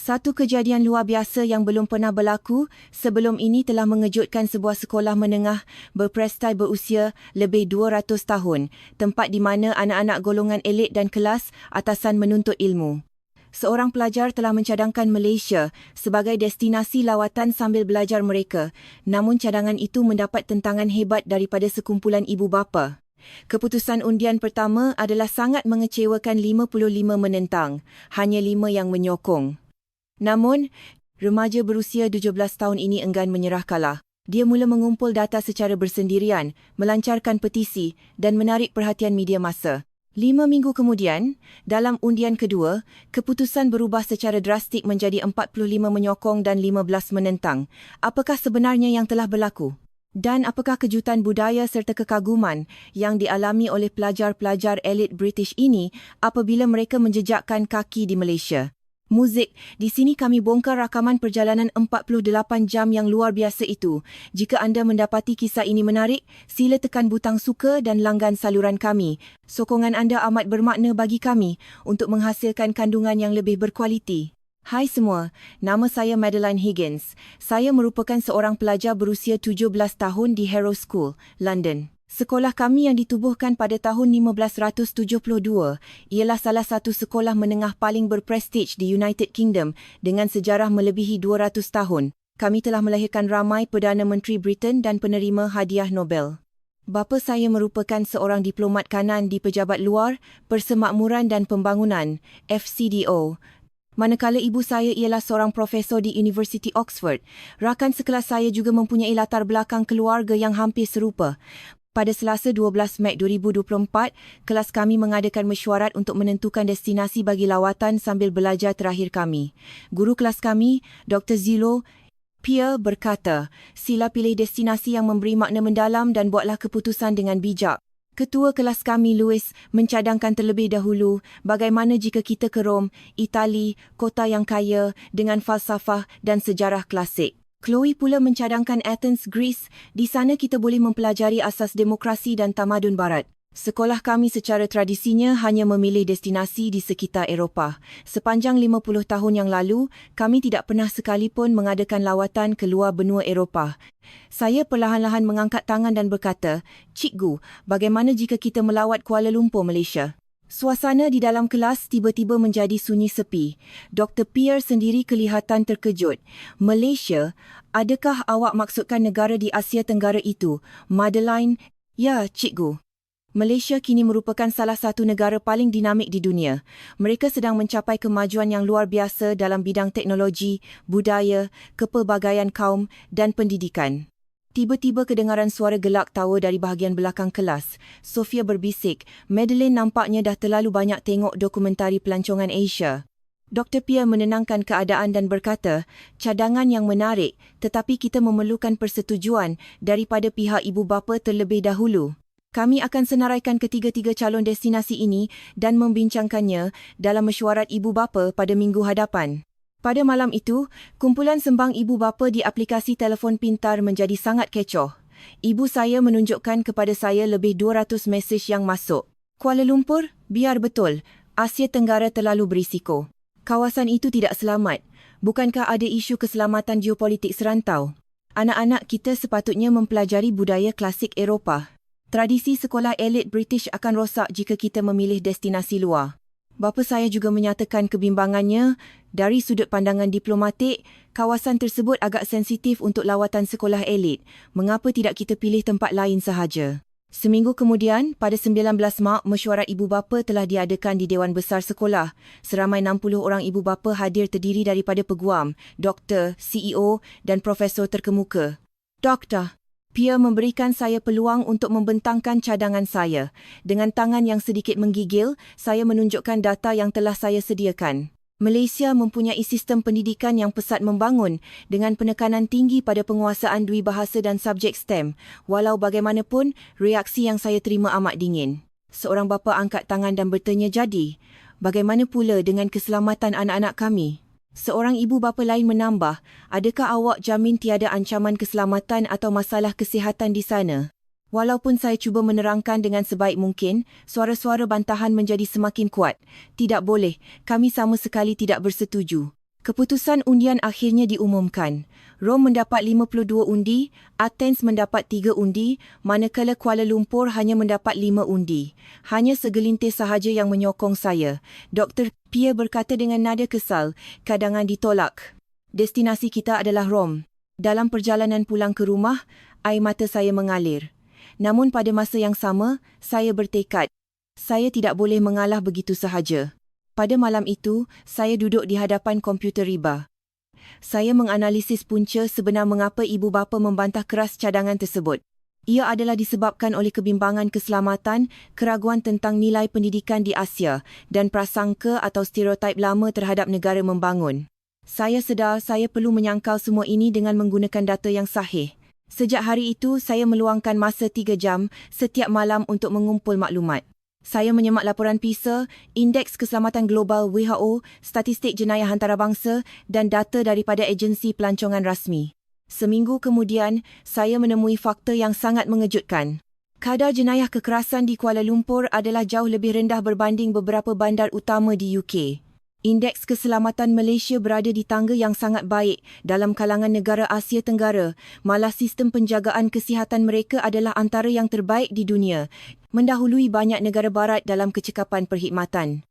Satu kejadian luar biasa yang belum pernah berlaku sebelum ini telah mengejutkan sebuah sekolah menengah berprestij berusia lebih 200 tahun, tempat di mana anak-anak golongan elit dan kelas atasan menuntut ilmu. Seorang pelajar telah mencadangkan Malaysia sebagai destinasi lawatan sambil belajar mereka, namun cadangan itu mendapat tentangan hebat daripada sekumpulan ibu bapa. Keputusan undian pertama adalah sangat mengecewakan, 55 menentang, hanya 5 yang menyokong. Namun, remaja berusia 17 tahun ini enggan menyerah kalah. Dia mula mengumpul data secara bersendirian, melancarkan petisi dan menarik perhatian media massa. 5 minggu kemudian, dalam undian kedua, keputusan berubah secara drastik menjadi 45 menyokong dan 15 menentang. Apakah sebenarnya yang telah berlaku? Dan apakah kejutan budaya serta kekaguman yang dialami oleh pelajar-pelajar elit British ini apabila mereka menjejakkan kaki di Malaysia? Muzik, di sini kami bongkar rakaman perjalanan 48 jam yang luar biasa itu. Jika anda mendapati kisah ini menarik, sila tekan butang suka dan langgan saluran kami. Sokongan anda amat bermakna bagi kami untuk menghasilkan kandungan yang lebih berkualiti. Hai semua, nama saya Madeline Higgins. Saya merupakan seorang pelajar berusia 17 tahun di Harrow School, London. Sekolah kami yang ditubuhkan pada tahun 1572 ialah salah satu sekolah menengah paling berprestij di United Kingdom dengan sejarah melebihi 200 tahun. Kami telah melahirkan ramai Perdana Menteri Britain dan penerima hadiah Nobel. Bapa saya merupakan seorang diplomat kanan di Pejabat Luar, Persemakmuran dan Pembangunan, FCDO. Manakala ibu saya ialah seorang profesor di University Oxford. Rakan sekelas saya juga mempunyai latar belakang keluarga yang hampir serupa. Pada Selasa 12 Mac 2024, kelas kami mengadakan mesyuarat untuk menentukan destinasi bagi lawatan sambil belajar terakhir kami. Guru kelas kami, Dr. Zilo Pierre berkata, sila pilih destinasi yang memberi makna mendalam dan buatlah keputusan dengan bijak. Ketua kelas kami, Louis, mencadangkan terlebih dahulu bagaimana jika kita ke Rom, Itali, kota yang kaya dengan falsafah dan sejarah klasik. Chloe pula mencadangkan Athens, Greece. Di sana kita boleh mempelajari asas demokrasi dan tamadun barat. Sekolah kami secara tradisinya hanya memilih destinasi di sekitar Eropah. Sepanjang 50 tahun yang lalu, kami tidak pernah sekalipun mengadakan lawatan ke luar benua Eropah. Saya perlahan-lahan mengangkat tangan dan berkata, Cikgu, bagaimana jika kita melawat Kuala Lumpur, Malaysia? Suasana di dalam kelas tiba-tiba menjadi sunyi sepi. Dr. Pierre sendiri kelihatan terkejut. Malaysia? Adakah awak maksudkan negara di Asia Tenggara itu? Madeline? Ya, Cikgu. Malaysia kini merupakan salah satu negara paling dinamik di dunia. Mereka sedang mencapai kemajuan yang luar biasa dalam bidang teknologi, budaya, kepelbagaian kaum dan pendidikan. Tiba-tiba kedengaran suara gelak tawa dari bahagian belakang kelas. Sophia berbisik, Madeline nampaknya dah terlalu banyak tengok dokumentari pelancongan Asia. Dr. Pierre menenangkan keadaan dan berkata, cadangan yang menarik, tetapi kita memerlukan persetujuan daripada pihak ibu bapa terlebih dahulu. Kami akan senaraikan ketiga-tiga calon destinasi ini dan membincangkannya dalam mesyuarat ibu bapa pada minggu hadapan. Pada malam itu, kumpulan sembang ibu bapa di aplikasi telefon pintar menjadi sangat kecoh. Ibu saya menunjukkan kepada saya lebih 200 mesej yang masuk. Kuala Lumpur, biar betul, Asia Tenggara terlalu berisiko. Kawasan itu tidak selamat. Bukankah ada isu keselamatan geopolitik serantau? Anak-anak kita sepatutnya mempelajari budaya klasik Eropah. Tradisi sekolah elit British akan rosak jika kita memilih destinasi luar. Bapa saya juga menyatakan kebimbangannya. Dari sudut pandangan diplomatik, kawasan tersebut agak sensitif untuk lawatan sekolah elit. Mengapa tidak kita pilih tempat lain sahaja? Seminggu kemudian, pada 19 Mac, mesyuarat ibu bapa telah diadakan di Dewan Besar Sekolah. Seramai 60 orang ibu bapa hadir terdiri daripada peguam, doktor, CEO dan profesor terkemuka. Doktor Pierre memberikan saya peluang untuk membentangkan cadangan saya. Dengan tangan yang sedikit menggigil, saya menunjukkan data yang telah saya sediakan. Malaysia mempunyai sistem pendidikan yang pesat membangun dengan penekanan tinggi pada penguasaan dui bahasa dan subjek STEM. Walau bagaimanapun, reaksi yang saya terima amat dingin. Seorang bapa angkat tangan dan bertanya, jadi, bagaimana pula dengan keselamatan anak-anak kami? Seorang ibu bapa lain menambah, adakah awak jamin tiada ancaman keselamatan atau masalah kesihatan di sana? Walaupun saya cuba menerangkan dengan sebaik mungkin, suara-suara bantahan menjadi semakin kuat. Tidak boleh, kami sama sekali tidak bersetuju. Keputusan undian akhirnya diumumkan. Rom mendapat 52 undi, Athens mendapat 3 undi, manakala Kuala Lumpur hanya mendapat 5 undi. Hanya segelintir sahaja yang menyokong saya. Dr. Pierre berkata dengan nada kesal, cadangan ditolak. Destinasi kita adalah Rom. Dalam perjalanan pulang ke rumah, air mata saya mengalir. Namun pada masa yang sama, saya bertekad. Saya tidak boleh mengalah begitu sahaja. Pada malam itu, saya duduk di hadapan komputer riba. Saya menganalisis punca sebenar mengapa ibu bapa membantah keras cadangan tersebut. Ia adalah disebabkan oleh kebimbangan keselamatan, keraguan tentang nilai pendidikan di Asia dan prasangka atau stereotip lama terhadap negara membangun. Saya sedar saya perlu menyangkal semua ini dengan menggunakan data yang sahih. Sejak hari itu, saya meluangkan masa 3 jam setiap malam untuk mengumpul maklumat. Saya menyemak laporan PISA, Indeks Keselamatan Global WHO, statistik jenayah antarabangsa dan data daripada agensi pelancongan rasmi. Seminggu kemudian, saya menemui fakta yang sangat mengejutkan. Kadar jenayah kekerasan di Kuala Lumpur adalah jauh lebih rendah berbanding beberapa bandar utama di UK. Indeks keselamatan Malaysia berada di tangga yang sangat baik dalam kalangan negara Asia Tenggara, malah sistem penjagaan kesihatan mereka adalah antara yang terbaik di dunia, mendahului banyak negara barat dalam kecekapan perkhidmatan.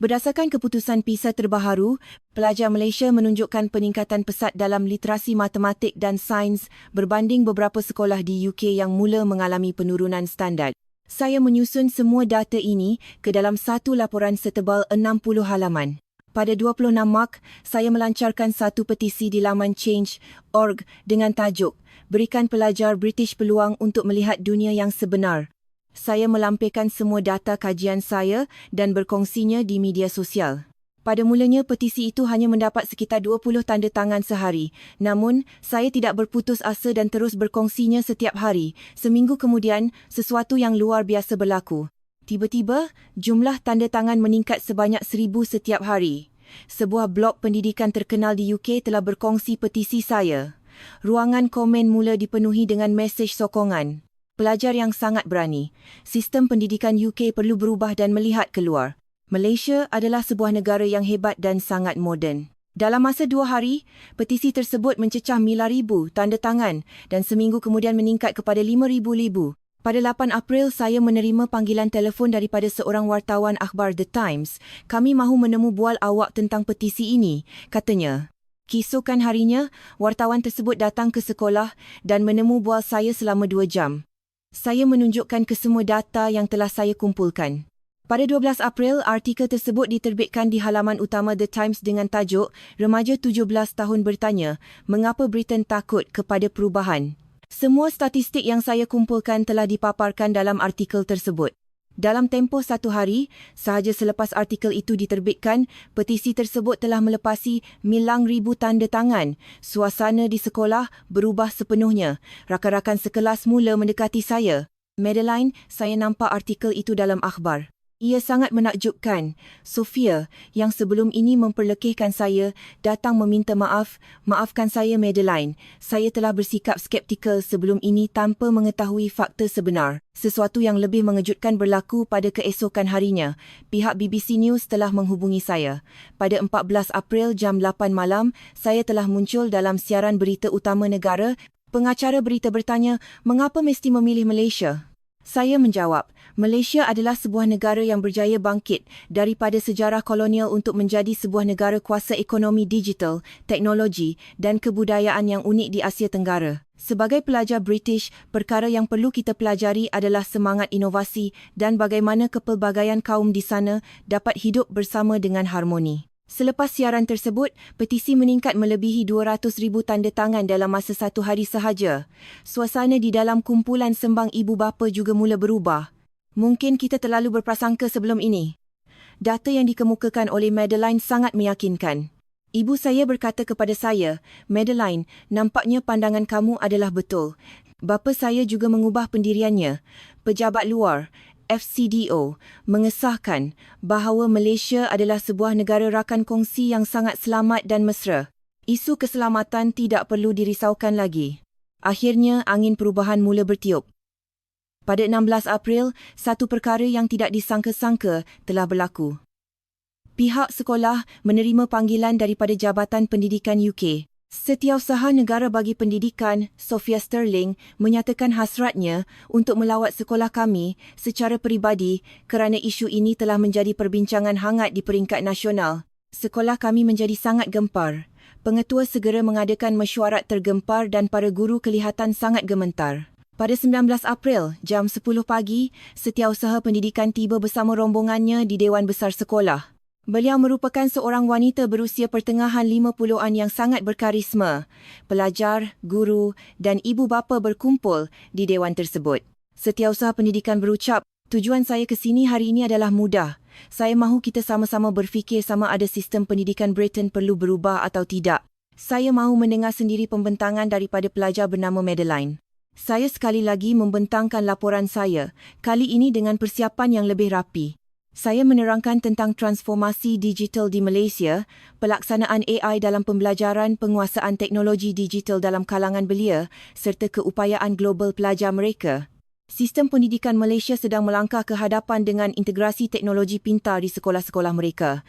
Berdasarkan keputusan PISA terbaharu, pelajar Malaysia menunjukkan peningkatan pesat dalam literasi matematik dan sains berbanding beberapa sekolah di UK yang mula mengalami penurunan standard. Saya menyusun semua data ini ke dalam satu laporan setebal 60 halaman. Pada 26 Mac, saya melancarkan satu petisi di laman change.org dengan tajuk Berikan Pelajar British Peluang untuk Melihat Dunia yang Sebenar. Saya melampirkan semua data kajian saya dan berkongsinya di media sosial. Pada mulanya, petisi itu hanya mendapat sekitar 20 tanda tangan sehari. Namun, saya tidak berputus asa dan terus berkongsinya setiap hari. Seminggu kemudian, sesuatu yang luar biasa berlaku. Tiba-tiba, jumlah tanda tangan meningkat sebanyak 1,000 setiap hari. Sebuah blog pendidikan terkenal di UK telah berkongsi petisi saya. Ruangan komen mula dipenuhi dengan mesej sokongan. Pelajar yang sangat berani. Sistem pendidikan UK perlu berubah dan melihat keluar. Malaysia adalah sebuah negara yang hebat dan sangat moden. Dalam masa 2 hari, petisi tersebut mencecah miliar ribu tanda tangan dan seminggu kemudian meningkat kepada 5,000. Pada 8 April, saya menerima panggilan telefon daripada seorang wartawan akhbar The Times. Kami mahu menemu bual awak tentang petisi ini, katanya. Keesokan harinya, wartawan tersebut datang ke sekolah dan menemu bual saya selama 2 jam. Saya menunjukkan kesemua data yang telah saya kumpulkan. Pada 12 April, artikel tersebut diterbitkan di halaman utama The Times dengan tajuk Remaja 17 tahun bertanya, mengapa Britain takut kepada perubahan? Semua statistik yang saya kumpulkan telah dipaparkan dalam artikel tersebut. Dalam tempoh 1 hari, sahaja selepas artikel itu diterbitkan, petisi tersebut telah melepasi miliang ribu tanda tangan. Suasana di sekolah berubah sepenuhnya. Rakan-rakan sekelas mula mendekati saya. Madeline, saya nampak artikel itu dalam akhbar. Ia sangat menakjubkan. Sophia, yang sebelum ini memperlekehkan saya, datang meminta maaf. Maafkan saya, Madeline. Saya telah bersikap skeptikal sebelum ini tanpa mengetahui fakta sebenar. Sesuatu yang lebih mengejutkan berlaku pada keesokan harinya. Pihak BBC News telah menghubungi saya. Pada 14 April jam 8 malam, saya telah muncul dalam siaran berita utama negara. Pengacara berita bertanya, mengapa mesti memilih Malaysia? Saya menjawab, Malaysia adalah sebuah negara yang berjaya bangkit daripada sejarah kolonial untuk menjadi sebuah negara kuasa ekonomi digital, teknologi dan kebudayaan yang unik di Asia Tenggara. Sebagai pelajar British, perkara yang perlu kita pelajari adalah semangat inovasi dan bagaimana kepelbagaian kaum di sana dapat hidup bersama dengan harmoni. Selepas siaran tersebut, petisi meningkat melebihi 200,000 tanda tangan dalam masa 1 hari sahaja. Suasana di dalam kumpulan sembang ibu bapa juga mula berubah. Mungkin kita terlalu berprasangka sebelum ini. Data yang dikemukakan oleh Madeline sangat meyakinkan. Ibu saya berkata kepada saya, Madeline, nampaknya pandangan kamu adalah betul. Bapa saya juga mengubah pendiriannya. Pejabat luar, FCDO, mengesahkan bahawa Malaysia adalah sebuah negara rakan kongsi yang sangat selamat dan mesra. Isu keselamatan tidak perlu dirisaukan lagi. Akhirnya, angin perubahan mula bertiup. Pada 16 April, satu perkara yang tidak disangka-sangka telah berlaku. Pihak sekolah menerima panggilan daripada Jabatan Pendidikan UK. Setiausaha Negara bagi Pendidikan, Sophia Sterling, menyatakan hasratnya untuk melawat sekolah kami secara peribadi kerana isu ini telah menjadi perbincangan hangat di peringkat nasional. Sekolah kami menjadi sangat gempar. Pengetua segera mengadakan mesyuarat tergempar dan para guru kelihatan sangat gemetar. Pada 19 April, jam 10 pagi, Setiausaha Pendidikan tiba bersama rombongannya di Dewan Besar Sekolah. Beliau merupakan seorang wanita berusia pertengahan 50-an yang sangat berkarisma. Pelajar, guru dan ibu bapa berkumpul di dewan tersebut. Setiausaha Pendidikan berucap, "Tujuan saya ke sini hari ini adalah mudah. Saya mahu kita sama-sama berfikir sama ada sistem pendidikan Britain perlu berubah atau tidak. Saya mahu mendengar sendiri pembentangan daripada pelajar bernama Madeline. Saya sekali lagi membentangkan laporan saya, kali ini dengan persiapan yang lebih rapi. Saya menerangkan tentang transformasi digital di Malaysia, pelaksanaan AI dalam pembelajaran, penguasaan teknologi digital dalam kalangan belia serta keupayaan global pelajar mereka. Sistem pendidikan Malaysia sedang melangkah ke hadapan dengan integrasi teknologi pintar di sekolah-sekolah mereka.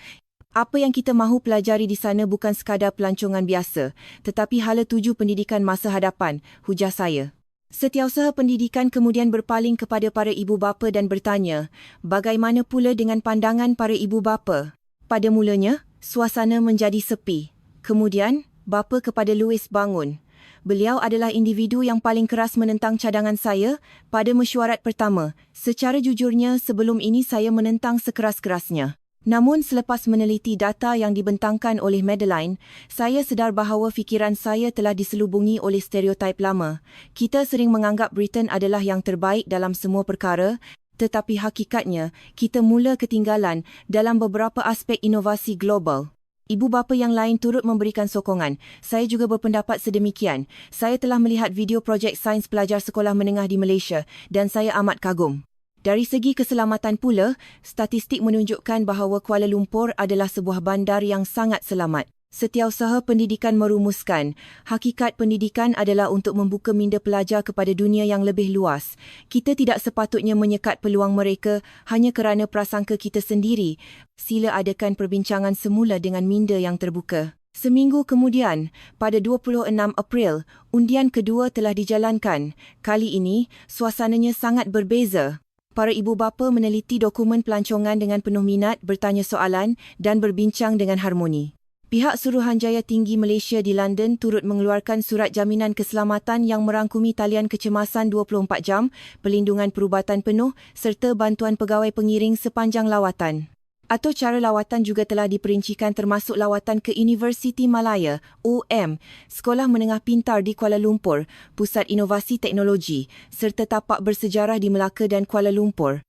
Apa yang kita mahu pelajari di sana bukan sekadar pelancongan biasa, tetapi hala tuju pendidikan masa hadapan," hujah saya. Setiausaha Pendidikan kemudian berpaling kepada para ibu bapa dan bertanya, bagaimana pula dengan pandangan para ibu bapa? Pada mulanya, suasana menjadi sepi. Kemudian, bapa kepada Louis bangun. Beliau adalah individu yang paling keras menentang cadangan saya pada mesyuarat pertama. Secara jujurnya, sebelum ini saya menentang sekeras-kerasnya. Namun selepas meneliti data yang dibentangkan oleh Madeline, saya sedar bahawa fikiran saya telah diselubungi oleh stereotip lama. Kita sering menganggap Britain adalah yang terbaik dalam semua perkara, tetapi hakikatnya kita mula ketinggalan dalam beberapa aspek inovasi global. Ibu bapa yang lain turut memberikan sokongan. Saya juga berpendapat sedemikian. Saya telah melihat video projek sains pelajar sekolah menengah di Malaysia dan saya amat kagum. Dari segi keselamatan pula, statistik menunjukkan bahawa Kuala Lumpur adalah sebuah bandar yang sangat selamat. Setiausaha Pendidikan merumuskan, hakikat pendidikan adalah untuk membuka minda pelajar kepada dunia yang lebih luas. Kita tidak sepatutnya menyekat peluang mereka hanya kerana prasangka kita sendiri. Sila adakan perbincangan semula dengan minda yang terbuka. Seminggu kemudian, pada 26 April, undian kedua telah dijalankan. Kali ini, suasananya sangat berbeza. Para ibu bapa meneliti dokumen pelancongan dengan penuh minat, bertanya soalan dan berbincang dengan harmoni. Pihak Suruhanjaya Tinggi Malaysia di London turut mengeluarkan surat jaminan keselamatan yang merangkumi talian kecemasan 24 jam, pelindungan perubatan penuh serta bantuan pegawai pengiring sepanjang lawatan. Atau cara lawatan juga telah diperincikan termasuk lawatan ke Universiti Malaya, UM, Sekolah Menengah Pintar di Kuala Lumpur, Pusat Inovasi Teknologi, serta tapak bersejarah di Melaka dan Kuala Lumpur.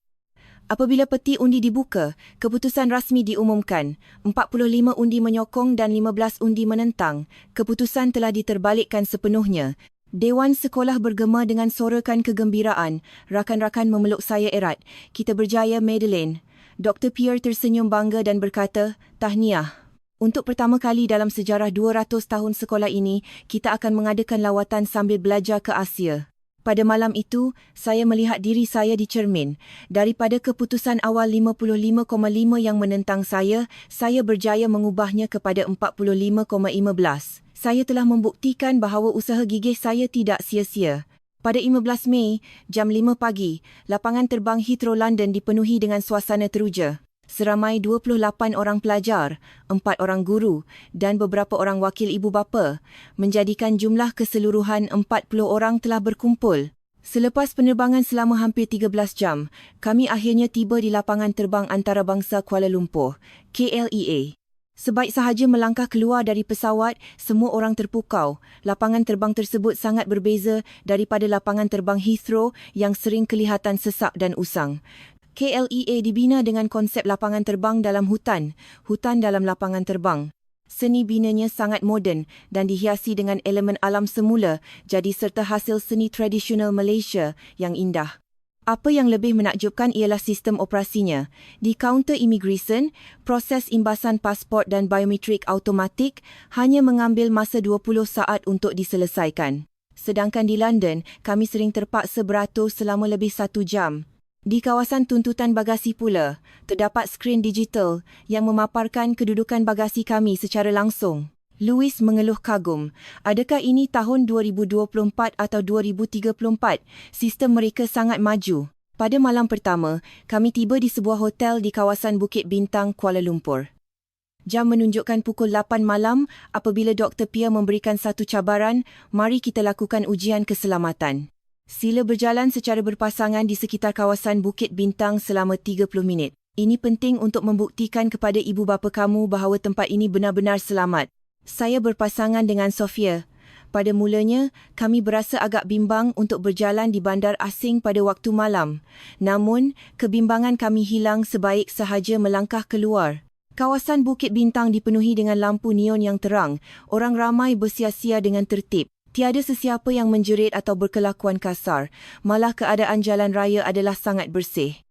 Apabila peti undi dibuka, keputusan rasmi diumumkan. 45 undi menyokong dan 15 undi menentang. Keputusan telah diterbalikkan sepenuhnya. Dewan Sekolah bergema dengan sorakan kegembiraan. Rakan-rakan memeluk saya erat. "Kita berjaya, Madeline." Dr. Pierre tersenyum bangga dan berkata, "Tahniah. Untuk pertama kali dalam sejarah 200 tahun sekolah ini, kita akan mengadakan lawatan sambil belajar ke Asia." Pada malam itu, saya melihat diri saya di cermin. Daripada keputusan awal 55,5 yang menentang saya berjaya mengubahnya kepada 45,15. Saya telah membuktikan bahawa usaha gigih saya tidak sia-sia. Pada 15 Mei, jam 5 pagi, lapangan terbang Heathrow London dipenuhi dengan suasana teruja. Seramai 28 orang pelajar, 4 orang guru dan beberapa orang wakil ibu bapa, menjadikan jumlah keseluruhan 40 orang telah berkumpul. Selepas penerbangan selama hampir 13 jam, kami akhirnya tiba di lapangan terbang antarabangsa Kuala Lumpur, KLEA. Sebaik sahaja melangkah keluar dari pesawat, semua orang terpukau. Lapangan terbang tersebut sangat berbeza daripada lapangan terbang Heathrow yang sering kelihatan sesak dan usang. KLEA dibina dengan konsep lapangan terbang dalam hutan dalam lapangan terbang. Seni binanya sangat moden dan dihiasi dengan elemen alam semula, jadi serta hasil seni tradisional Malaysia yang indah. Apa yang lebih menakjubkan ialah sistem operasinya. Di kaunter imigresen, proses imbasan pasport dan biometrik automatik hanya mengambil masa 20 saat untuk diselesaikan. Sedangkan di London, kami sering terpaksa beratur selama lebih 1 jam. Di kawasan tuntutan bagasi pula, terdapat skrin digital yang memaparkan kedudukan bagasi kami secara langsung. Louis mengeluh kagum. Adakah ini tahun 2024 atau 2034? Sistem mereka sangat maju. Pada malam pertama, kami tiba di sebuah hotel di kawasan Bukit Bintang, Kuala Lumpur. Jam menunjukkan pukul 8 malam apabila Dr. Pia memberikan satu cabaran, mari kita lakukan ujian keselamatan. Sila berjalan secara berpasangan di sekitar kawasan Bukit Bintang selama 30 minit. Ini penting untuk membuktikan kepada ibu bapa kamu bahawa tempat ini benar-benar selamat. Saya berpasangan dengan Sofia. Pada mulanya, kami berasa agak bimbang untuk berjalan di bandar asing pada waktu malam. Namun, kebimbangan kami hilang sebaik sahaja melangkah keluar. Kawasan Bukit Bintang dipenuhi dengan lampu neon yang terang. Orang ramai bersia-sia dengan tertib. Tiada sesiapa yang menjerit atau berkelakuan kasar. Malah keadaan jalan raya adalah sangat bersih.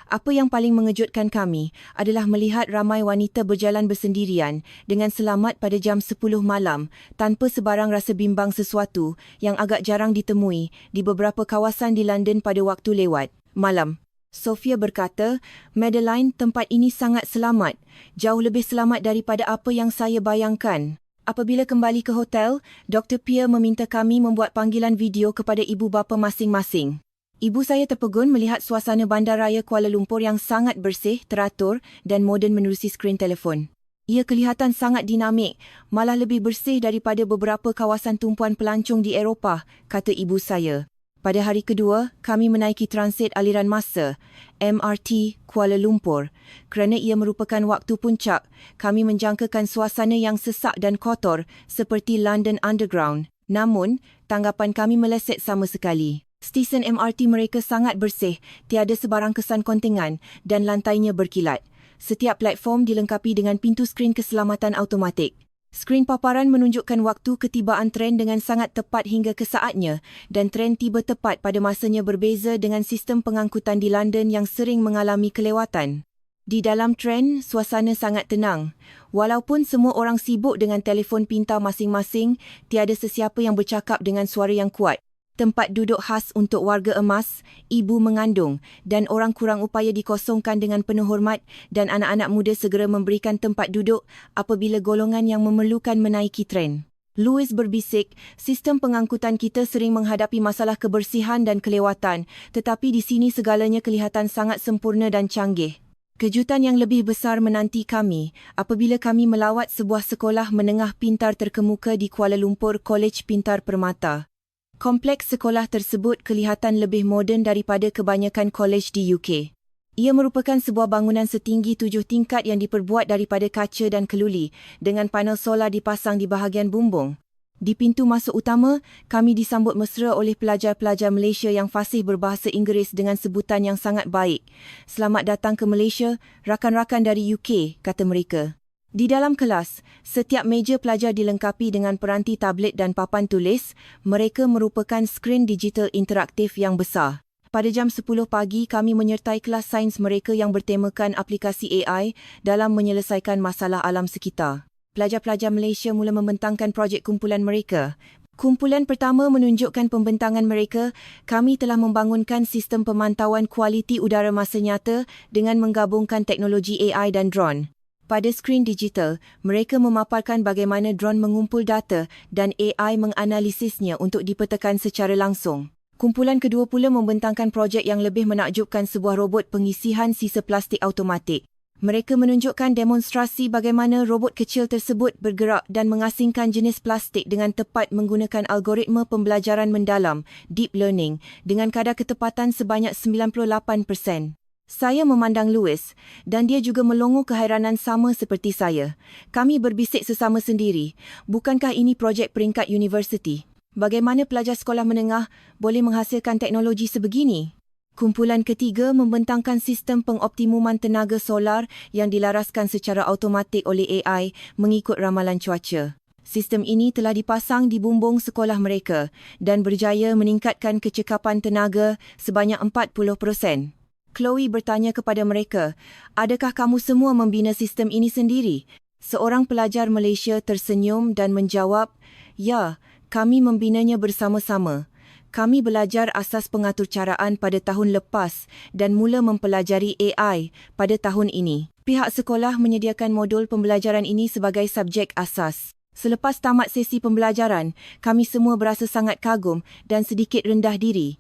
Apa yang paling mengejutkan kami adalah melihat ramai wanita berjalan bersendirian dengan selamat pada jam 10 malam tanpa sebarang rasa bimbang sesuatu yang agak jarang ditemui di beberapa kawasan di London pada waktu lewat malam. Sofia berkata, Madeline, tempat ini sangat selamat. Jauh lebih selamat daripada apa yang saya bayangkan. Apabila kembali ke hotel, Dr. Pia meminta kami membuat panggilan video kepada ibu bapa masing-masing. Ibu saya terpegun melihat suasana bandaraya Kuala Lumpur yang sangat bersih, teratur dan moden menerusi skrin telefon. Ia kelihatan sangat dinamik, malah lebih bersih daripada beberapa kawasan tumpuan pelancong di Eropah, kata ibu saya. Pada hari kedua, kami menaiki transit aliran masa, MRT Kuala Lumpur. Kerana ia merupakan waktu puncak, kami menjangkakan suasana yang sesak dan kotor seperti London Underground. Namun, tanggapan kami meleset sama sekali. Stesen MRT mereka sangat bersih, tiada sebarang kesan kontingan dan lantainya berkilat. Setiap platform dilengkapi dengan pintu skrin keselamatan automatik. Skrin paparan menunjukkan waktu ketibaan tren dengan sangat tepat hingga ke saatnya dan tren tiba tepat pada masanya berbeza dengan sistem pengangkutan di London yang sering mengalami kelewatan. Di dalam tren, suasana sangat tenang. Walaupun semua orang sibuk dengan telefon pintar masing-masing, tiada sesiapa yang bercakap dengan suara yang kuat. Tempat duduk khas untuk warga emas, ibu mengandung dan orang kurang upaya dikosongkan dengan penuh hormat dan anak-anak muda segera memberikan tempat duduk apabila golongan yang memerlukan menaiki tren. Louis berbisik, sistem pengangkutan kita sering menghadapi masalah kebersihan dan kelewatan, tetapi di sini segalanya kelihatan sangat sempurna dan canggih. Kejutan yang lebih besar menanti kami apabila kami melawat sebuah sekolah menengah pintar terkemuka di Kuala Lumpur, College Pintar Permata. Kompleks sekolah tersebut kelihatan lebih moden daripada kebanyakan kolej di UK. Ia merupakan sebuah bangunan setinggi 7 tingkat yang diperbuat daripada kaca dan keluli dengan panel solar dipasang di bahagian bumbung. Di pintu masuk utama, kami disambut mesra oleh pelajar-pelajar Malaysia yang fasih berbahasa Inggeris dengan sebutan yang sangat baik. Selamat datang ke Malaysia, rakan-rakan dari UK, kata mereka. Di dalam kelas, setiap meja pelajar dilengkapi dengan peranti tablet dan papan tulis. Mereka merupakan skrin digital interaktif yang besar. Pada jam 10 pagi, kami menyertai kelas sains mereka yang bertemakan aplikasi AI dalam menyelesaikan masalah alam sekitar. Pelajar-pelajar Malaysia mula membentangkan projek kumpulan mereka. Kumpulan pertama menunjukkan pembentangan mereka. Kami telah membangunkan sistem pemantauan kualiti udara masa nyata dengan menggabungkan teknologi AI dan drone. Pada skrin digital, mereka memaparkan bagaimana drone mengumpul data dan AI menganalisisnya untuk dipetakan secara langsung. Kumpulan kedua pula membentangkan projek yang lebih menakjubkan, sebuah robot pengisihan sisa plastik automatik. Mereka menunjukkan demonstrasi bagaimana robot kecil tersebut bergerak dan mengasingkan jenis plastik dengan tepat menggunakan algoritma pembelajaran mendalam, deep learning, dengan kadar ketepatan sebanyak 98%. Saya memandang Louis dan dia juga melongo keheranan sama seperti saya. Kami berbisik sesama sendiri. Bukankah ini projek peringkat universiti? Bagaimana pelajar sekolah menengah boleh menghasilkan teknologi sebegini? Kumpulan ketiga membentangkan sistem pengoptimuman tenaga solar yang dilaraskan secara automatik oleh AI mengikut ramalan cuaca. Sistem ini telah dipasang di bumbung sekolah mereka dan berjaya meningkatkan kecekapan tenaga sebanyak 40%. Chloe bertanya kepada mereka, adakah kamu semua membina sistem ini sendiri? Seorang pelajar Malaysia tersenyum dan menjawab, ya, kami membinanya bersama-sama. Kami belajar asas pengaturcaraan pada tahun lepas dan mula mempelajari AI pada tahun ini. Pihak sekolah menyediakan modul pembelajaran ini sebagai subjek asas. Selepas tamat sesi pembelajaran, kami semua berasa sangat kagum dan sedikit rendah diri.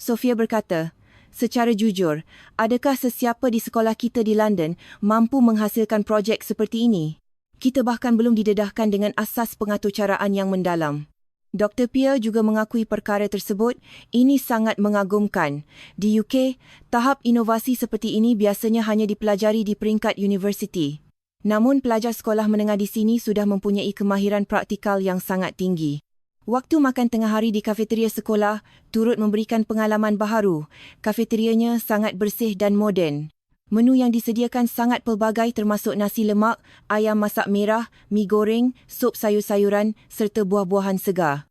Sofia berkata, secara jujur, adakah sesiapa di sekolah kita di London mampu menghasilkan projek seperti ini? Kita bahkan belum didedahkan dengan asas pengaturcaraan yang mendalam. Dr. Pierre juga mengakui perkara tersebut, ini sangat mengagumkan. Di UK, tahap inovasi seperti ini biasanya hanya dipelajari di peringkat universiti. Namun pelajar sekolah menengah di sini sudah mempunyai kemahiran praktikal yang sangat tinggi. Waktu makan tengah hari di kafeteria sekolah turut memberikan pengalaman baharu. Kafeterianya sangat bersih dan moden. Menu yang disediakan sangat pelbagai termasuk nasi lemak, ayam masak merah, mi goreng, sup sayur-sayuran serta buah-buahan segar.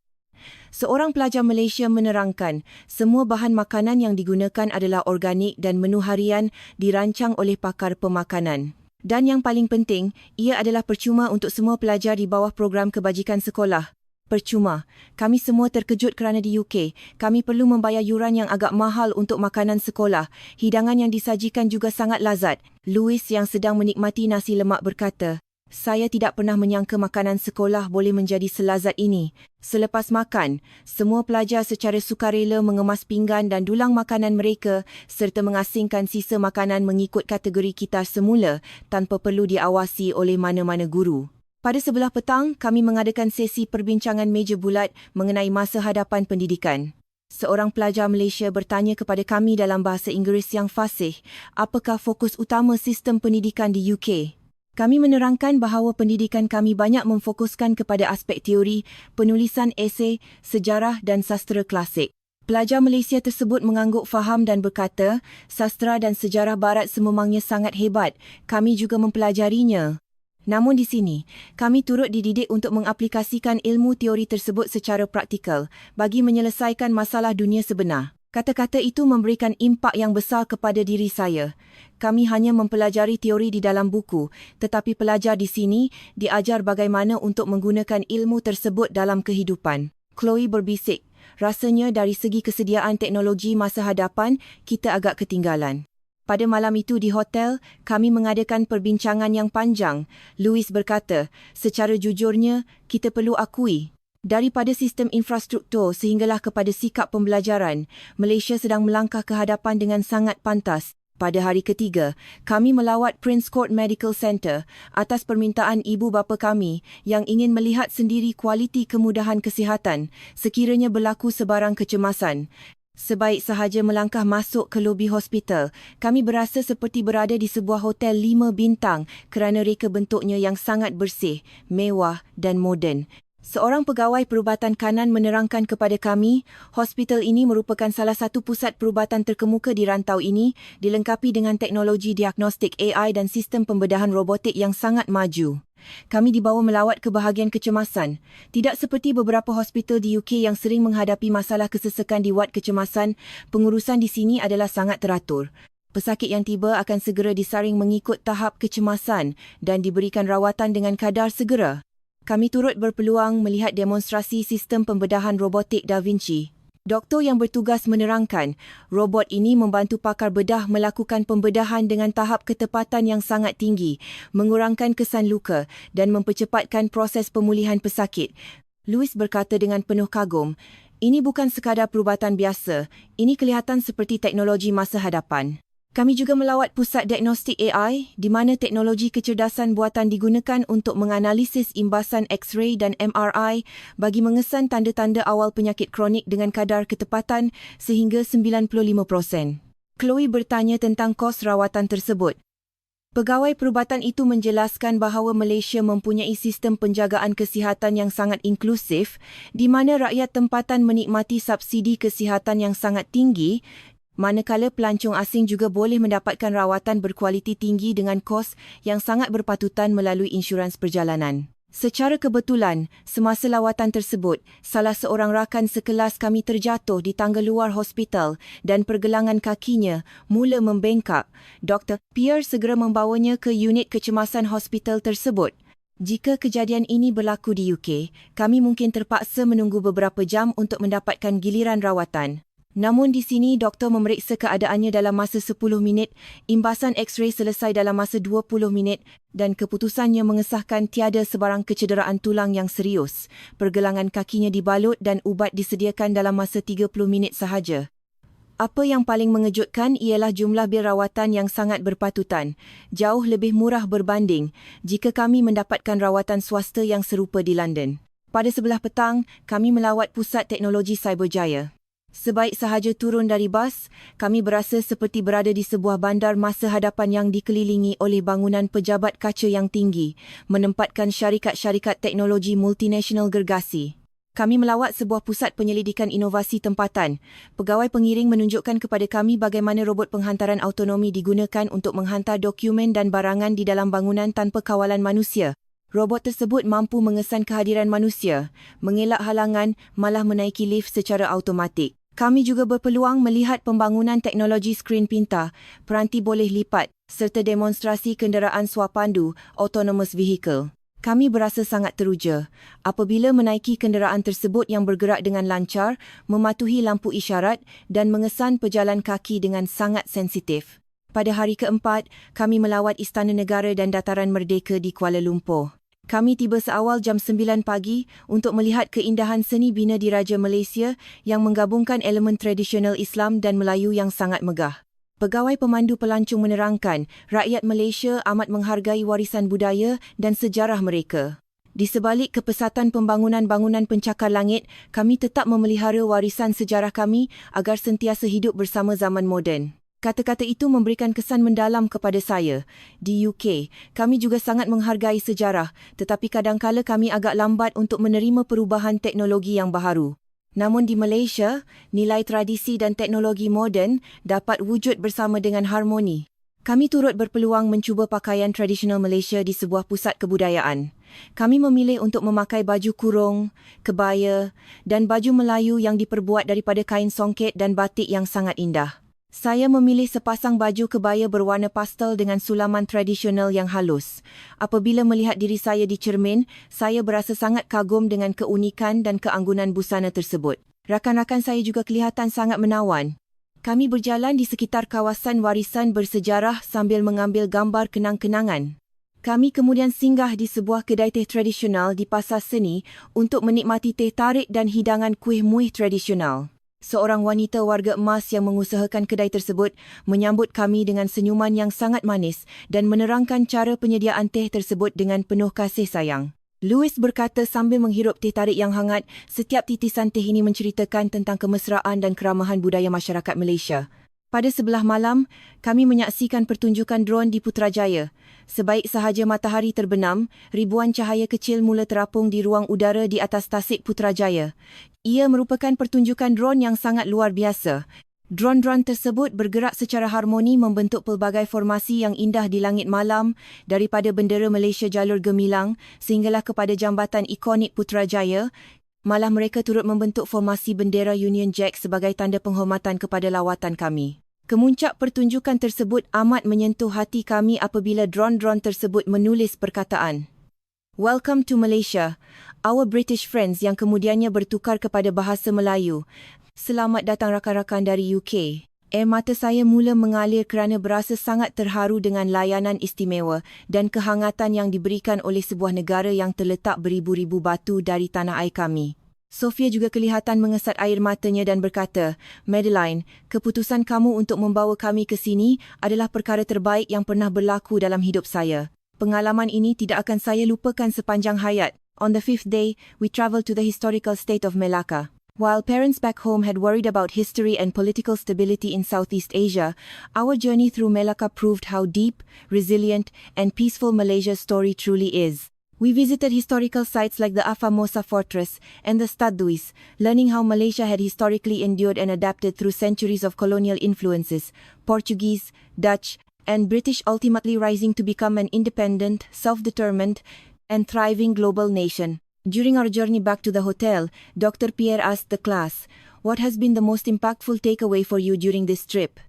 Seorang pelajar Malaysia menerangkan, semua bahan makanan yang digunakan adalah organik dan menu harian dirancang oleh pakar pemakanan. Dan yang paling penting, ia adalah percuma untuk semua pelajar di bawah program kebajikan sekolah. Percuma. Kami semua terkejut kerana di UK, kami perlu membayar yuran yang agak mahal untuk makanan sekolah. Hidangan yang disajikan juga sangat lazat. Louis yang sedang menikmati nasi lemak berkata, saya tidak pernah menyangka makanan sekolah boleh menjadi selazat ini. Selepas makan, semua pelajar secara sukarela mengemas pinggan dan dulang makanan mereka serta mengasingkan sisa makanan mengikut kategori kitar semula tanpa perlu diawasi oleh mana-mana guru. Pada sebelah petang, kami mengadakan sesi perbincangan meja bulat mengenai masa hadapan pendidikan. Seorang pelajar Malaysia bertanya kepada kami dalam bahasa Inggeris yang fasih, apakah fokus utama sistem pendidikan di UK? Kami menerangkan bahawa pendidikan kami banyak memfokuskan kepada aspek teori, penulisan esei, sejarah dan sastra klasik. Pelajar Malaysia tersebut mengangguk faham dan berkata, sastra dan sejarah barat sememangnya sangat hebat, kami juga mempelajarinya. Namun di sini, kami turut dididik untuk mengaplikasikan ilmu teori tersebut secara praktikal bagi menyelesaikan masalah dunia sebenar. Kata-kata itu memberikan impak yang besar kepada diri saya. Kami hanya mempelajari teori di dalam buku, tetapi pelajar di sini diajar bagaimana untuk menggunakan ilmu tersebut dalam kehidupan. Chloe berbisik, rasanya dari segi kesediaan teknologi masa hadapan, kita agak ketinggalan. Pada malam itu di hotel, kami mengadakan perbincangan yang panjang. Louis berkata, secara jujurnya, kita perlu akui, daripada sistem infrastruktur sehinggalah kepada sikap pembelajaran, Malaysia sedang melangkah ke hadapan dengan sangat pantas. Pada hari ketiga, kami melawat Prince Court Medical Centre atas permintaan ibu bapa kami yang ingin melihat sendiri kualiti kemudahan kesihatan sekiranya berlaku sebarang kecemasan. Sebaik sahaja melangkah masuk ke lobi hospital, kami berasa seperti berada di sebuah hotel 5 bintang kerana reka bentuknya yang sangat bersih, mewah dan moden. Seorang pegawai perubatan kanan menerangkan kepada kami, hospital ini merupakan salah satu pusat perubatan terkemuka di rantau ini, dilengkapi dengan teknologi diagnostik AI dan sistem pembedahan robotik yang sangat maju. Kami dibawa melawat ke bahagian kecemasan. Tidak seperti beberapa hospital di UK yang sering menghadapi masalah kesesakan di wad kecemasan, pengurusan di sini adalah sangat teratur. Pesakit yang tiba akan segera disaring mengikut tahap kecemasan dan diberikan rawatan dengan kadar segera. Kami turut berpeluang melihat demonstrasi sistem pembedahan robotik Da Vinci. Doktor yang bertugas menerangkan, robot ini membantu pakar bedah melakukan pembedahan dengan tahap ketepatan yang sangat tinggi, mengurangkan kesan luka dan mempercepatkan proses pemulihan pesakit. Louis berkata dengan penuh kagum, ini bukan sekadar perubatan biasa, ini kelihatan seperti teknologi masa hadapan. Kami juga melawat pusat diagnostik AI di mana teknologi kecerdasan buatan digunakan untuk menganalisis imbasan X-ray dan MRI bagi mengesan tanda-tanda awal penyakit kronik dengan kadar ketepatan sehingga 95%. Chloe bertanya tentang kos rawatan tersebut. Pegawai perubatan itu menjelaskan bahawa Malaysia mempunyai sistem penjagaan kesihatan yang sangat inklusif di mana rakyat tempatan menikmati subsidi kesihatan yang sangat tinggi, manakala pelancong asing juga boleh mendapatkan rawatan berkualiti tinggi dengan kos yang sangat berpatutan melalui insurans perjalanan. Secara kebetulan, semasa lawatan tersebut, salah seorang rakan sekelas kami terjatuh di tangga luar hospital dan pergelangan kakinya mula membengkak. Dr. Pierre segera membawanya ke unit kecemasan hospital tersebut. Jika kejadian ini berlaku di UK, kami mungkin terpaksa menunggu beberapa jam untuk mendapatkan giliran rawatan. Namun di sini, doktor memeriksa keadaannya dalam masa 10 minit, imbasan X-ray selesai dalam masa 20 minit dan keputusannya mengesahkan tiada sebarang kecederaan tulang yang serius. Pergelangan kakinya dibalut dan ubat disediakan dalam masa 30 minit sahaja. Apa yang paling mengejutkan ialah jumlah bil rawatan yang sangat berpatutan, jauh lebih murah berbanding jika kami mendapatkan rawatan swasta yang serupa di London. Pada sebelah petang, kami melawat Pusat Teknologi Cyberjaya. Sebaik sahaja turun dari bas, kami berasa seperti berada di sebuah bandar masa hadapan yang dikelilingi oleh bangunan pejabat kaca yang tinggi, menempatkan syarikat-syarikat teknologi multinasional gergasi. Kami melawat sebuah pusat penyelidikan inovasi tempatan. Pegawai pengiring menunjukkan kepada kami bagaimana robot penghantaran autonomi digunakan untuk menghantar dokumen dan barangan di dalam bangunan tanpa kawalan manusia. Robot tersebut mampu mengesan kehadiran manusia, mengelak halangan, malah menaiki lift secara automatik. Kami juga berpeluang melihat pembangunan teknologi skrin pintar, peranti boleh lipat, serta demonstrasi kenderaan swapandu, autonomous vehicle. Kami berasa sangat teruja apabila menaiki kenderaan tersebut yang bergerak dengan lancar, mematuhi lampu isyarat dan mengesan pejalan kaki dengan sangat sensitif. Pada hari keempat, kami melawat Istana Negara dan Dataran Merdeka di Kuala Lumpur. Kami tiba seawal jam 9 pagi untuk melihat keindahan seni bina diraja Malaysia yang menggabungkan elemen tradisional Islam dan Melayu yang sangat megah. Pegawai pemandu pelancong menerangkan, rakyat Malaysia amat menghargai warisan budaya dan sejarah mereka. Di sebalik kepesatan pembangunan bangunan pencakar langit, kami tetap memelihara warisan sejarah kami agar sentiasa hidup bersama zaman moden. Kata-kata itu memberikan kesan mendalam kepada saya. Di UK, kami juga sangat menghargai sejarah, tetapi kadangkala kami agak lambat untuk menerima perubahan teknologi yang baharu. Namun di Malaysia, nilai tradisi dan teknologi moden dapat wujud bersama dengan harmoni. Kami turut berpeluang mencuba pakaian tradisional Malaysia di sebuah pusat kebudayaan. Kami memilih untuk memakai baju kurung, kebaya dan baju Melayu yang diperbuat daripada kain songket dan batik yang sangat indah. Saya memilih sepasang baju kebaya berwarna pastel dengan sulaman tradisional yang halus. Apabila melihat diri saya di cermin, saya berasa sangat kagum dengan keunikan dan keanggunan busana tersebut. Rakan-rakan saya juga kelihatan sangat menawan. Kami berjalan di sekitar kawasan warisan bersejarah sambil mengambil gambar kenang-kenangan. Kami kemudian singgah di sebuah kedai teh tradisional di Pasar Seni untuk menikmati teh tarik dan hidangan kuih muih tradisional. Seorang wanita warga emas yang mengusahakan kedai tersebut menyambut kami dengan senyuman yang sangat manis dan menerangkan cara penyediaan teh tersebut dengan penuh kasih sayang. Louis berkata sambil menghirup teh tarik yang hangat, setiap titisan teh ini menceritakan tentang kemesraan dan keramahan budaya masyarakat Malaysia. Pada sebelah malam, kami menyaksikan pertunjukan drone di Putrajaya. Sebaik sahaja matahari terbenam, ribuan cahaya kecil mula terapung di ruang udara di atas tasik Putrajaya. Ia merupakan pertunjukan drone yang sangat luar biasa. Drone-drone tersebut bergerak secara harmoni membentuk pelbagai formasi yang indah di langit malam, daripada bendera Malaysia jalur gemilang sehinggalah kepada jambatan ikonik Putrajaya. Malah mereka turut membentuk formasi bendera Union Jack sebagai tanda penghormatan kepada lawatan kami. Kemuncak pertunjukan tersebut amat menyentuh hati kami apabila drone-drone tersebut menulis perkataan, "Welcome to Malaysia, our British friends," yang kemudiannya bertukar kepada bahasa Melayu. "Selamat datang rakan-rakan dari UK." Air mata saya mula mengalir kerana berasa sangat terharu dengan layanan istimewa dan kehangatan yang diberikan oleh sebuah negara yang terletak beribu-ribu batu dari tanah air kami. Sophia juga kelihatan mengesat air matanya dan berkata, "Madeline, keputusan kamu untuk membawa kami ke sini adalah perkara terbaik yang pernah berlaku dalam hidup saya. Pengalaman ini tidak akan saya lupakan sepanjang hayat." On the fifth day, we travelled to the historical state of Melaka. While parents back home had worried about history and political stability in Southeast Asia, our journey through Melaka proved how deep, resilient, and peaceful Malaysia's story truly is. We visited historical sites like the Afamosa Fortress and the Stadduis, learning how Malaysia had historically endured and adapted through centuries of colonial influences, Portuguese, Dutch, and British, ultimately rising to become an independent, self-determined, and thriving global nation. During our journey back to the hotel, Dr. Pierre asked the class, "What has been the most impactful takeaway for you during this trip?"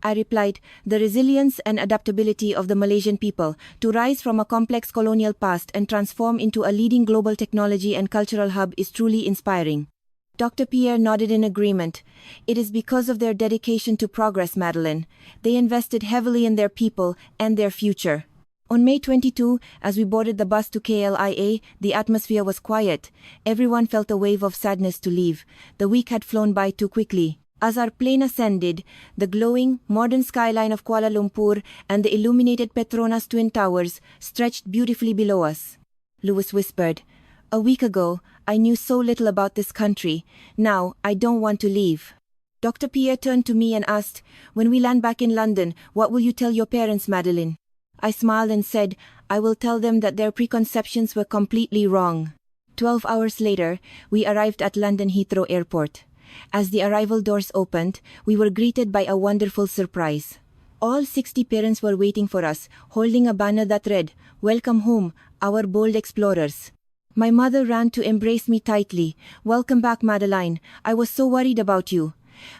I replied, the resilience and adaptability of the Malaysian people to rise from a complex colonial past and transform into a leading global technology and cultural hub is truly inspiring. Dr. Pierre nodded in agreement. It is because of their dedication to progress, Madeline. They invested heavily in their people and their future. On May 22, as we boarded the bus to KLIA, the atmosphere was quiet. Everyone felt a wave of sadness to leave. The week had flown by too quickly. As our plane ascended, the glowing, modern skyline of Kuala Lumpur and the illuminated Petronas Twin Towers stretched beautifully below us. Louis whispered, "A week ago, I knew so little about this country. Now, I don't want to leave." Dr. Pierre turned to me and asked, "When we land back in London, what will you tell your parents, Madeline?" I smiled and said, "I will tell them that their preconceptions were completely wrong." 12 hours later, we arrived at London Heathrow Airport. As the arrival doors opened, we were greeted by a wonderful surprise. All 60 parents were waiting for us, holding a banner that read, "Welcome home, our bold explorers." My mother ran to embrace me tightly. "Welcome back, Madeline. I was so worried about you."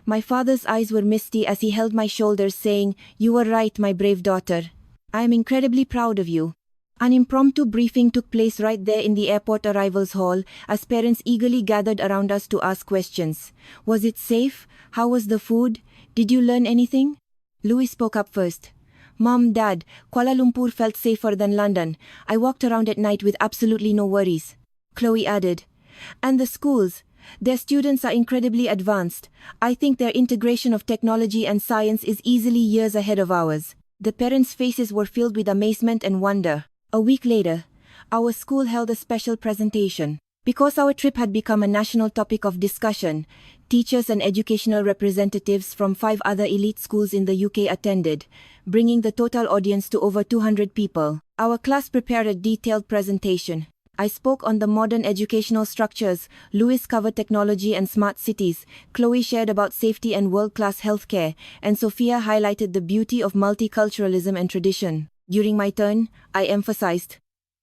My father's eyes were misty as he held my shoulders, saying, "You were right, my brave daughter. I am incredibly proud of you." An impromptu briefing took place right there in the airport arrivals hall as parents eagerly gathered around us to ask questions. Was it safe? How was the food? Did you learn anything? Louis spoke up first. "Mom, Dad, Kuala Lumpur felt safer than London. I walked around at night with absolutely no worries." Chloe added, "And the schools? Their students are incredibly advanced. I think their integration of technology and science is easily years ahead of ours." The parents' faces were filled with amazement and wonder. A week later, our school held a special presentation. Because our trip had become a national topic of discussion, teachers and educational representatives from 5 other elite schools in the UK attended, bringing the total audience to over 200 people. Our class prepared a detailed presentation. I spoke on the modern educational structures, Louis covered technology and smart cities, Chloe shared about safety and world-class healthcare, and Sophia highlighted the beauty of multiculturalism and tradition. During my turn, I emphasized,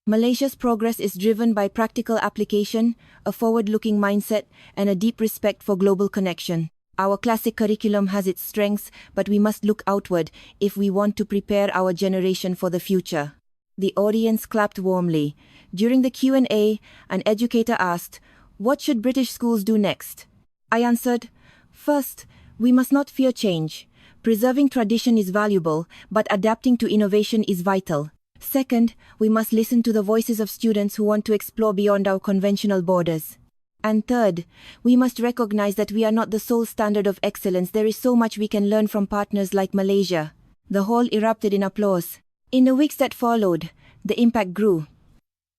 Malaysia's progress is driven by practical application, a forward-looking mindset, and a deep respect for global connection. Our classic curriculum has its strengths, but we must look outward if we want to prepare our generation for the future. The audience clapped warmly. During the Q&A, an educator asked, "What should British schools do next?" I answered, "First, we must not fear change. Preserving tradition is valuable, but adapting to innovation is vital. Second, we must listen to the voices of students who want to explore beyond our conventional borders. And third, we must recognize that we are not the sole standard of excellence. There is so much we can learn from partners like Malaysia." The hall erupted in applause. In the weeks that followed, the impact grew.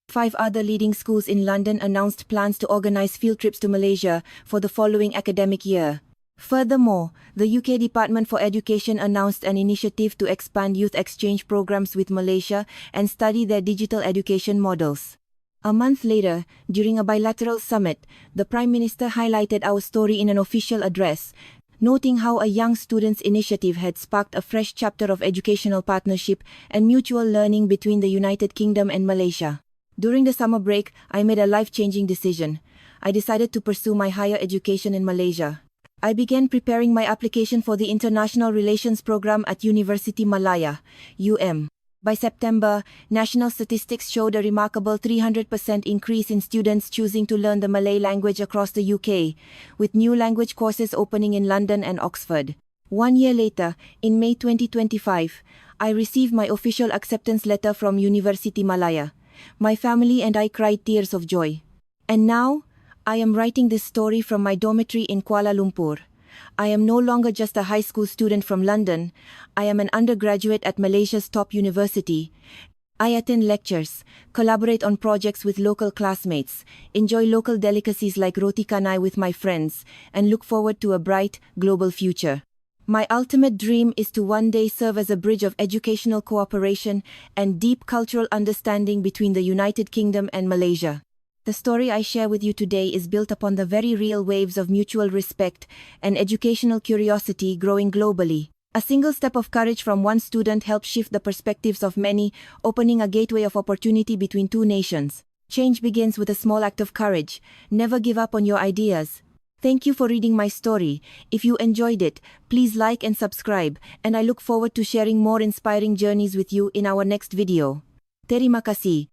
5 other leading schools in London announced plans to organize field trips to Malaysia for the following academic year. Furthermore, the UK Department for Education announced an initiative to expand youth exchange programs with Malaysia and study their digital education models. A month later, during a bilateral summit, the Prime Minister highlighted our story in an official address, noting how a young students' initiative had sparked a fresh chapter of educational partnership and mutual learning between the United Kingdom and Malaysia. During the summer break, I made a life-changing decision. I decided to pursue my higher education in Malaysia. I began preparing my application for the International Relations Program at University Malaya, UM. By September, national statistics showed a remarkable 300% increase in students choosing to learn the Malay language across the UK, with new language courses opening in London and Oxford. 1 year later, in May 2025, I received my official acceptance letter from University Malaya. My family and I cried tears of joy. And now, I am writing this story from my dormitory in Kuala Lumpur. I am no longer just a high school student from London. I am an undergraduate at Malaysia's top university. I attend lectures, collaborate on projects with local classmates, enjoy local delicacies like roti canai with my friends, and look forward to a bright, global future. My ultimate dream is to one day serve as a bridge of educational cooperation and deep cultural understanding between the United Kingdom and Malaysia. The story I share with you today is built upon the very real waves of mutual respect and educational curiosity growing globally. A single step of courage from one student helps shift the perspectives of many, opening a gateway of opportunity between 2 nations. Change begins with a small act of courage. Never give up on your ideas. Thank you for reading my story. If you enjoyed it, please like and subscribe, and I look forward to sharing more inspiring journeys with you in our next video. Terima kasih.